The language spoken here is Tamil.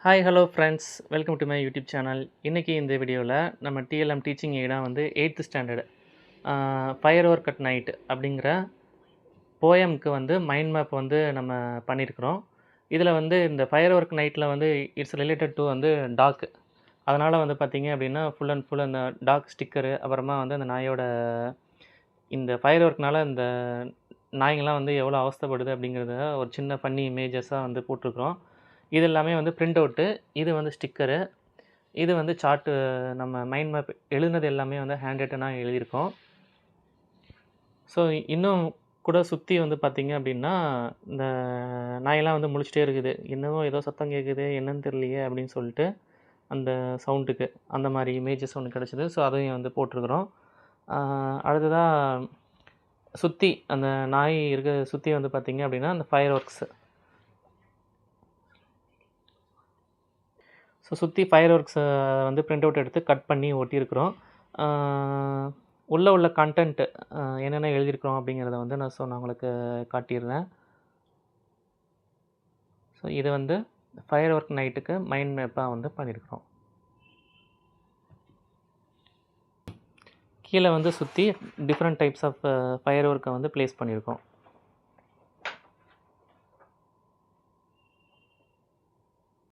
Hi hello friends, welcome to my YouTube channel. இன்றைக்கி இந்த வீடியோவில் நம்ம டிஎல்எம் டீச்சிங் எய்டாக வந்து 8th standard fire work at night அப்படிங்கிற போயமுக்கு வந்து மைண்ட் மேப் வந்து நம்ம பண்ணியிருக்கிறோம். இதில் வந்து இந்த ஃபயர் ஒர்க் நைட்டில் வந்து இட்ஸ் ரிலேட்டட் டு வந்து டாக். அதனால் வந்து பார்த்திங்க அப்படின்னா ஃபுல் அண்ட் ஃபுல் அந்த டாக் ஸ்டிக்கரு, அப்புறமா வந்து அந்த நாயோட இந்த ஃபயர் ஒர்க்னால் இந்த நாய்ங்கள்லாம் வந்து எவ்வளோ அவஸ்தைப்படுது அப்படிங்கிறத ஒரு சின்ன ஃபன்னி இமேஜஸாக வந்து போட்டிருக்கிறோம். இது எல்லாமே வந்து பிரிண்ட் அவுட்டு, இது வந்து ஸ்டிக்கரு, இது வந்து சார்ட்டு. நம்ம மைண்ட் மேப் எழுதுனது எல்லாமே வந்து ஹேண்ட் ரிட்டனாக எழுதியிருக்கோம். ஸோ இன்னும் கூட சுற்றி வந்து பார்த்திங்க அப்படின்னா இந்த நாயெல்லாம் வந்து முழிச்சிட்டே இருக்குது. இன்னமும் ஏதோ சத்தம் கேட்குது, என்னன்னு தெரியலையே அப்படின்னு சொல்லிட்டு அந்த சவுண்டுக்கு அந்த மாதிரி இமேஜஸ் ஒன்று கிடச்சிது. ஸோ அதையும் வந்து போட்டிருக்கிறோம். அடுத்ததாக சுற்றி அந்த நாய் இருக்க சுற்றி வந்து பார்த்திங்க அப்படின்னா அந்த ஃபயர் ஒர்க்ஸு. ஸோ சுற்றி ஃபயர் ஒர்க்ஸை வந்து பிரிண்ட் அவுட் எடுத்து கட் பண்ணி ஒட்டியிருக்கிறோம். உள்ளே உள்ள கண்டென்ட்டு என்னென்ன எழுதியிருக்கிறோம் அப்படிங்கிறத வந்து நான் உங்களுக்கு காட்டிடுறேன். ஸோ இது வந்து ஃபயர் ஒர்க் நைட்டுக்கு மைண்ட் மேப்பாக வந்து பண்ணியிருக்கிறோம். கீழே வந்து சுற்றி டிஃப்ரெண்ட் டைப்ஸ் ஆஃப் ஃபயர் ஒர்க்கை வந்து ப்ளேஸ் பண்ணியிருக்கோம்.